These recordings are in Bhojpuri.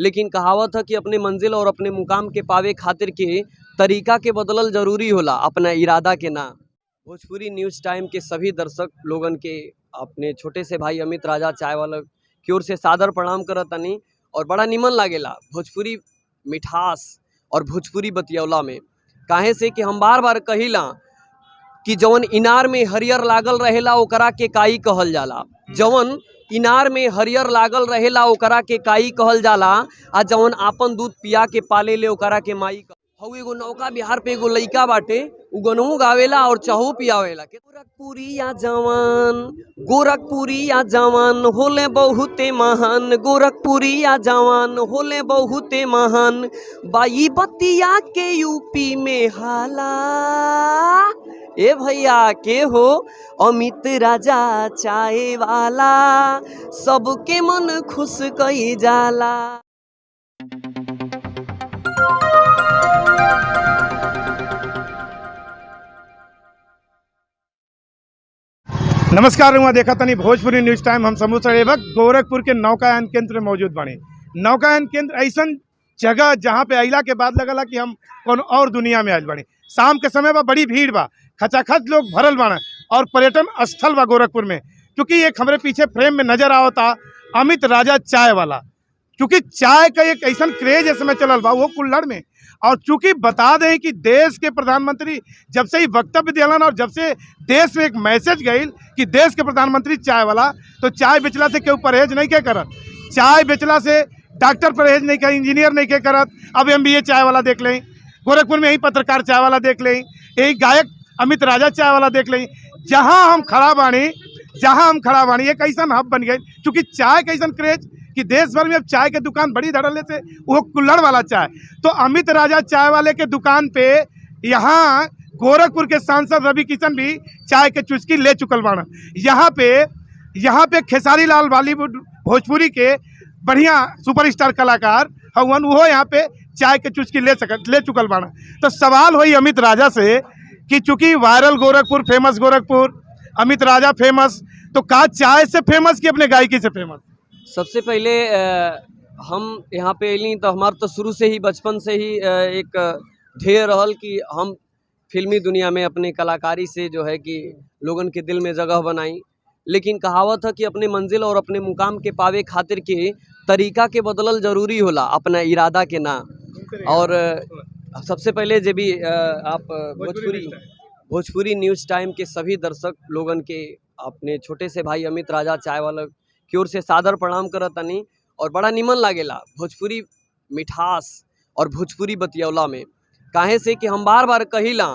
लेकिन कहावत है कि अपने मंजिल और अपने मुकाम के पावे खातिर के तरीका के बदलल जरूरी होला, अपना इरादा के ना। भोजपुरी न्यूज़ टाइम के सभी दर्शक लोगन के अपने छोटे से भाई अमित राजा चाय वाला की ओर से सादर प्रणाम करतनी। और बड़ा निमन लागेला भोजपुरी मिठास और भोजपुरी बतियौला में, काहे से कि हम बार बार कहिला कि जवन इनार में हरियर लागल रहेला ओकरा के काई कहल जाला। जवन इनार में हरियर लागल रहेला ओकरा के काई कहल जाला, आ जवन आपन दूध पिया के पाले ले ओकरा के माई हऊ। एगो नौका बिहार पे एगो लइका बाटे, उ गनहू गावेला और चहू पियावेला। गोरखपुरिया जवान, गोरखपुरिया जवान होले बहुते महान, गोरखपुरिया जवान होले बहुते महान। बाई बतिया के यूपी में हाला, ए भैया के हो अमित राजा चाय वाला, सबके मन खुश कई जाला। नमस्कार, रुआ देखा तनी भोजपुरी न्यूज़ टाइम। हम समूह सेवक गोरखपुर के नौकायन केंद्र में मौजूद बानी। नौकायन केंद्र ऐसन जगह जहाँ पे अइला के बाद लगला कि हम कौन और दुनिया में आइल बानी। शाम के समय बा बड़ी भीड़ बा, खचाखच लोग भरल बाना और पर्यटन स्थल बा गोरखपुर में। क्योंकि एक हमारे पीछे फ्रेम में नजर आवता अमित राजा चाय वाला, क्योंकि चाय का एक ऐसा क्रेज इस समय चलल बा वो कुल्हड़ में। और चूंकि बता दें कि देश के प्रधानमंत्री जब से ही वक्तव्य दिलन और जब से देश में एक मैसेज गई कि देश के प्रधानमंत्री चाय वाला, तो चाय बेचला से केहू परहेज नहीं के करत। चाय बेचला से डॉक्टर परहेज नहीं कर, इंजीनियर नहीं के करत। अब MBA चाय वाला देख लें, गोरखपुर में यही पत्रकार चाय वाला देख लें, यही गायक अमित राजा चाय वाला देख लें। जहाँ हम खड़ा बानी एक ऐसा हब बन गई, चूँकि चाय का ऐसा क्रेज कि देश भर में अब चाय के दुकान बड़ी धड़ल्ले से वो कुल्हड़ वाला चाय। तो अमित राजा चाय वाले के दुकान पे यहाँ गोरखपुर के सांसद रवि किशन भी चाय के चुस्की ले चुकल बाना। यहाँ पे खेसारी लाल बॉलीवुड भोजपुरी के बढ़िया सुपरस्टार कलाकार हवन, वो यहाँ पे चाय के चुस्की ले चुकल बाना। तो सवाल हुई अमित राजा से कि चूंकि वायरल गोरखपुर, फेमस गोरखपुर, अमित राजा फेमस, तो का चाय से फेमस कि अपने गायकी से फेमस? सबसे पहले हम यहाँ पे अली तो हमार तो शुरू से ही बचपन से ही एक ध्येय रहल कि हम फिल्मी दुनिया में अपने कलाकारी से जो है कि लोगन के दिल में जगह बनाई। लेकिन कहावत है कि अपने मंजिल और अपने मुकाम के पावे खातिर के तरीका के बदलल जरूरी होला, अपना इरादा के ना। और सबसे पहले जब भी आप भोजपुरी न्यूज़ टाइम के सभी दर्शक लोगन के अपने छोटे से भाई अमित राजा चाय वाला की ओर से सादर प्रणाम करतनी। और बड़ा निमन लागेला भोजपुरी मिठास और भोजपुरी बतियौला में, काहे से कि हम बार बार कहिला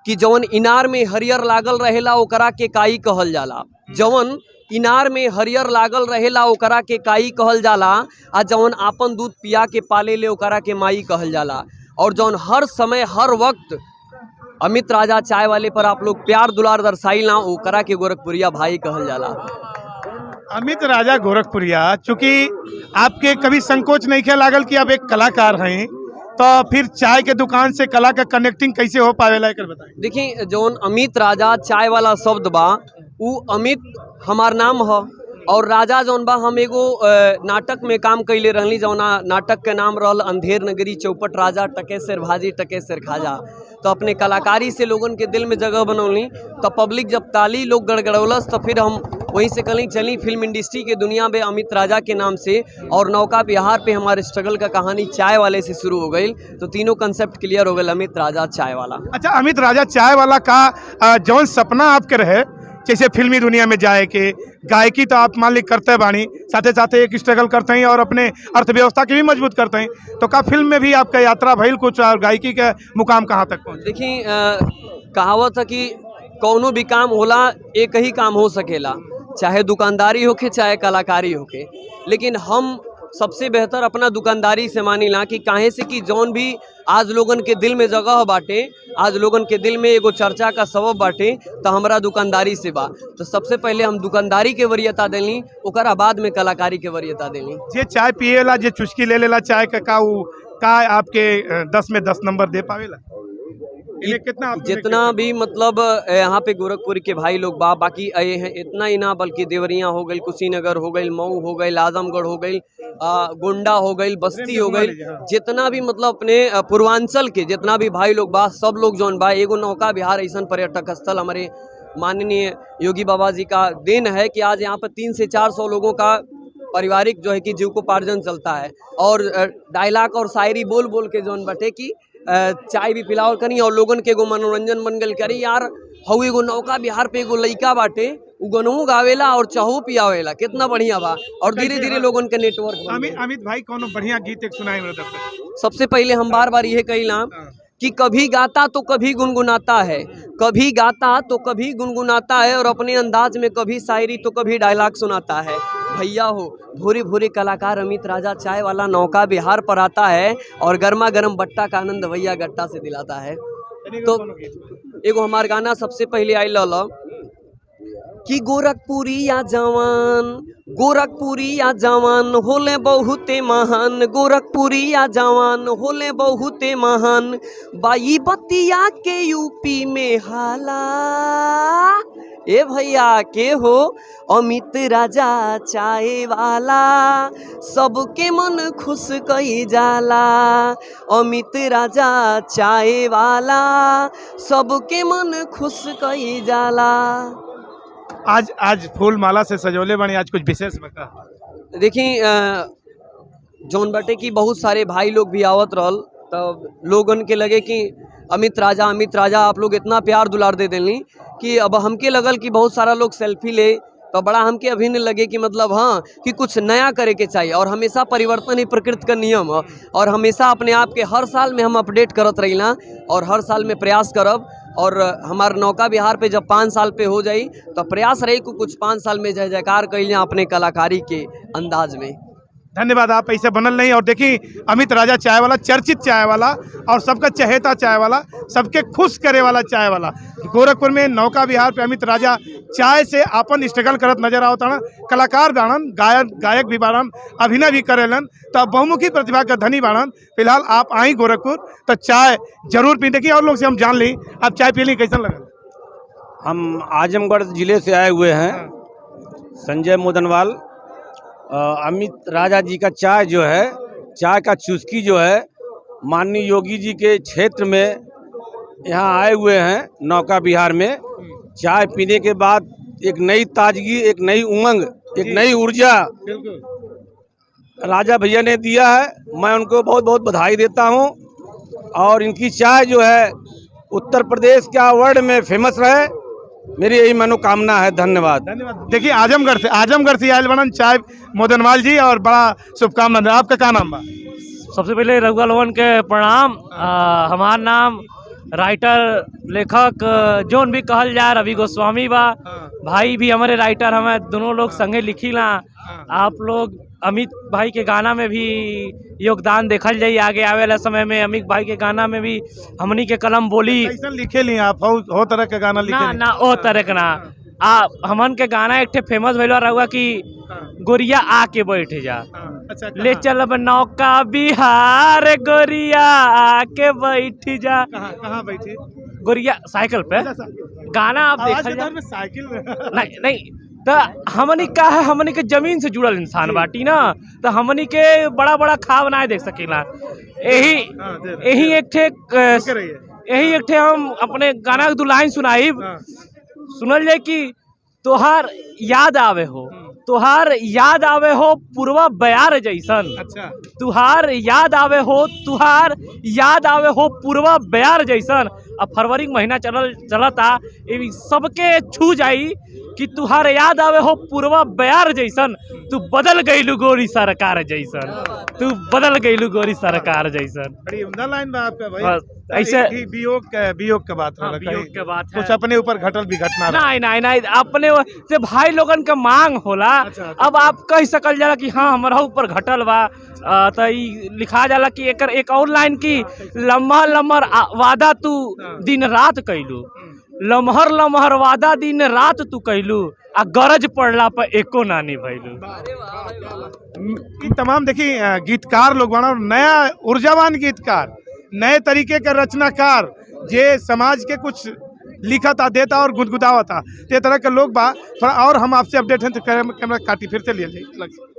कि जवन इनार में हरियर लागल रहेला ओकरा के काई कहल जाला। जवन इनार में हरियर लागल रहेला ओकरा के काई कहल जाला, आ जवन आपन दूध पिया के पाले ले ओकरा के माई कहल जाला। और जवन हर समय हर वक्त अमित राजा चाय वाले पर आप लोग प्यार दुलार दर्शाइला ओकरा के गोरखपुरिया भाई कहल जाला। अमित राजा गोरखपुरिया, चूंकि आपके कभी संकोच नहीं किया लागल कि आप एक कलाकार हैं, तो फिर चाय के दुकान से कला का कनेक्टिंग कैसे हो पावेला एक बताएं। देखिए, जौन अमित राजा चाय वाला शब्द बा उ अमित हमार नाम है, और राजा जौन बा हम एगो नाटक में काम कैले रहली, जौना नाटक के नाम रहल अंधेर नगरी चौपट राजा, टके सिर भाजी टके सिर खाजा। तो अपने कलाकारी से लोगन के दिल में जगह बनौली। तो पब्लिक जब ताली लोग गड़गड़ौलस तो फिर हम वहीं से कहीं चली फिल्म इंडस्ट्री के दुनिया में अमित राजा के नाम से। और नौका बिहार पे हमारे स्ट्रगल का कहानी चाय वाले से शुरू हो गई। तो तीनों कंसेप्ट क्लियर हो गए, अमित राजा चाय वाला। अच्छा, अमित राजा चाय वाला का जौन सपना आपके रहे, जैसे फिल्मी दुनिया में जाए के, गायकी तो आप मान ली करते बानी, साथे साथे एक स्ट्रगल करते हैं और अपने अर्थव्यवस्था की भी मजबूत करते हैं, तो का फिल्म में भी आपका यात्रा भइल कुछ और गायकी के मुकाम कहाँ तक पहुँचे? देखिए, कहावत है कि कौनो भी काम होला एक ही काम हो सकेला, चाहे दुकानदारी होके चाहे कलाकारी होके। लेकिन हम सबसे बेहतर अपना दुकानदारी से मानीला कि काहे से कि जौन भी आज लोगन के दिल में जगह बाटे, आज लोगन के दिल में एगो चर्चा का सबब बाटे, तो हमरा दुकानदारी से बा। तो सबसे पहले हम दुकानदारी के वरीयता देली, ओकरा बाद में कलाकारी के वरीयता देली। जे चाय पिएला, जे चुस्की ले लेला चाय का आपके 10 में 10 नंबर दे पावेला? इन्हें कितना आप जितना भी मतलब यहाँ पे गोरखपुर के भाई लोग बाकी आए हैं, इतना ही ना बल्कि देवरिया हो गई, कुशीनगर हो गई, मऊ हो गई, आजमगढ़ हो गई, गोंडा हो गई, बस्ती हो गई, जितना भी मतलब अपने पूर्वांचल के जितना भी भाई लोग सब लोग जौन एगो नौका विहार ऐसा पर्यटक स्थल हमारे माननीय योगी बाबा जी का देन है कि आज यहाँ पर 300 से 400 लोगों का पारिवारिक जो है कि जीविकोपार्जन चलता है। और डायलॉग और शायरी बोल बोल के जौन बटे कि चाय भी पिलाओ करी और लोगन के एगो मनोरंजन बन गल करी यार। हऊ एगो नौका बिहार पे एगो लइका बाटे उ गनहू गावेला और चाहू पियावेला, कितना बढ़िया बा। और धीरे धीरे लोगन के नेटवर्क अमित भाई कोनो बढ़िया गीत एक सुनाए मेरे तरफ। सबसे पहले हम बार बार यह कहिला कि कभी गाता तो कभी गुनगुनाता है, कभी गाता तो कभी गुनगुनाता है, और अपने अंदाज में कभी शायरी तो कभी डायलॉग सुनाता है। भैया हो भूरे भूरे कलाकार अमित राजा चाय वाला नौका बिहार पर आता है और गर्मा गर्म बट्टा का आनंद भैया गट्टा से दिलाता है। तो एगो हमार गाना सबसे पहले आई ला कि गोरखपुरिया जवान, गोरखपुरिया जवान होले बहुते महान, गोरखपुरिया जवान होले बहुते महान, बाई बतिया के यूपी में हाला। ए भैया के हो अमित राजा चाय वाला, सबके मन खुश कई जाला। अमित राजा चाय वाला, सबके मन खुश कई जाला। आज फूल माला से सजोले बने, आज कुछ विशेष बता। देखिए जौन बटे की बहुत सारे भाई लोग भी आवत रहल, तब लोगन के लगे कि अमित राजा आप लोग इतना प्यार दुलार दे देनी कि अब हमके लगल कि बहुत सारा लोग सेल्फी ले, तो बड़ा हमके अभिन्न लगे कि मतलब हाँ कि कुछ नया करे के चाहिए। और हमेशा परिवर्तन ही प्रकृति का नियम है, और हमेशा अपने आप के हर साल में हम अपडेट करत रहिला और हर साल में प्रयास करब। और हमार नौका बिहार पे जब 5 साल पे हो जाई तो प्रयास रही कि कुछ 5 साल में जय जयकार कइला अपने कलाकारी के अंदाज में। धन्यवाद, आप ऐसे बनल नहीं। और देखिए अमित राजा चाय वाला, चर्चित चाय वाला और सबका चहेता चाय वाला, सबके खुश करे वाला चाय वाला। गोरखपुर में नौका विहार पे अमित राजा चाय से आपन स्ट्रगल करत नजर आवता। कलाकार बाड़न, गायक भी बाड़न, अभिनय भी करेलन, तो बहुमुखी प्रतिभा का धनी बाड़न। फिलहाल आप आई गोरखपुर तो चाय जरूर पी। देखिए और लोग से हम जान ली, आप चाय पी ली, कैसा लगा? हम आजमगढ़ जिले से आए हुए हैं, संजय मोदनवाल। अमित राजा जी का चाय जो है, चाय का चुस्की जो है, माननीय योगी जी के क्षेत्र में यहाँ आए हुए हैं नौका बिहार में। चाय पीने के बाद एक नई ताजगी, एक नई उमंग, एक नई ऊर्जा राजा भैया ने दिया है। मैं उनको बहुत बहुत बधाई देता हूँ। और इनकी चाय जो है उत्तर प्रदेश क्या वर्ल्ड में फेमस रहे, मेरी यही मनोकामना है। धन्यवाद। देखिए आजमगढ़ से आयल बनन चाय मोदनवाल जी, और बड़ा शुभकामना। आपका क्या नाम बा? सबसे पहले रघुआ लोगन के प्रणाम। हमार नाम राइटर लेखक जोन भी कहल जाए रवि गोस्वामी बा। भाई भी हमारे राइटर, हमें दोनों लोग संगे लिखीला। आप लोग अमित भाई के गाना में भी योगदान देखल जाई, आगे आवे वाला समय में अमित भाई के गाना में भी हमनी के कलम बोली। कैसा लिखे ली आप? हो तरह के गाना लिखे ना ओ तरह के ना। हमन के गाना एक ठे फेमस भइल रहुआ कि गोरिया आके बैठ जा। अच्छा, ले चलब नौका बिहार, गोरिया आके बैठ जा। कहाँ बैठी? गोरिया साइकिल पे। गाना आप देखल जा। साइकिल नहीं तो हमनी का है, हमनी के जमीन से जुड़ल इंसान बाटी ना, तो हमनी के बड़ा बड़ा खाब ना देख सकेला। यही एक ठे हम अपने गाना के 2 लाइन सुनाइब। सुनल जाए कि तोहार याद आवे हो, तुहार याद आवे हो पूर्वा बयार जैसन। अच्छा। तुहार याद आवे हो पूर्वा बयार जैसन। अब फरवरी महीना चलता, ये सबके छू जाई कि तुहार याद आवे हो पूर्वा बयार जैसन। तू बदल गईलू गोरी सरकार जैसन, तू बदल गईलू गोरी सरकार जैसन। बड़ी उम्दा लाइन बा आपका भाई। ऐसे वियोग के बात के बात है। कुछ अपने ऊपर घटल भी घटना नहीं अपने से भाई लोगन के मांग होला। अच्छा। अब आप कह सकल जाला कि हाँ हमारा ऊपर घटल बा, तो लिखा जाला कि एक और लाइन की लम्हर वादा तू दिन रात कैलू, लम्हर वादा दिन रात तू कैलू, आ गरज पड़ला पर एको नानी भैलू। तमाम देखिए गीतकार लोग बना, नया ऊर्जावान गीतकार, नए तरीके के रचनाकार, जे समाज के कुछ लिखा था देता और गुदगुदावा था, ते तरह के लोग बा। थोड़ा और हम आपसे अपडेट हैं तो कैमरा काटी फिर से लिए जाइए अलग से।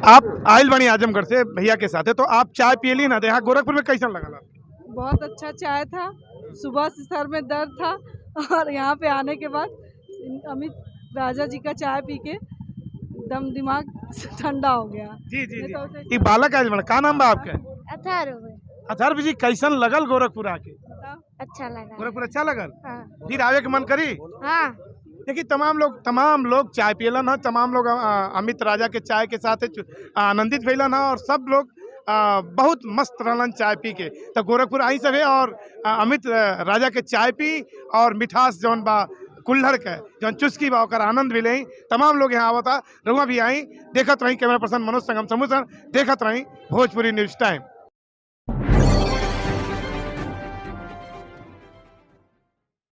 आप आयल बनी आजमगढ़ से भैया के साथ है, तो आप चाय पिए ली ना, यहाँ गोरखपुर में कैसा लगा आपको? बहुत अच्छा चाय था। सुबह से सर में दर्द था और यहाँ पे आने के बाद अमित राजा जी का चाय पी के एकदम दिमाग ठंडा हो गया। जी जी नहीं तो जी। एक बालक आयल बना, का नाम बा आपका? अथर्व। अथर्व जी, कैसन लगल गोरखपुर आके? अच्छा लगा। गोरखपुर अच्छा लगल? हाँ। फिर आवे के मन करी? हाँ। देखिए तमाम लोग चाय पियलन है, तमाम लोग अमित राजा के चाय के साथ आनंदित भइलन है और सब लोग बहुत मस्त रहलन चाय पी के। तो गोरखपुर आई सके और अमित राजा के चाय पी और मिठास जौन बा कुल्हड़ के जौन चुस्की बा ओकर आनंद भी लें। तमाम लोग यहाँ आवता, रउआ भी आई। देखत रही कैमरा पर्सन मनोज संगम समूह देखत रही भोजपुरी न्यूज़ टाइम।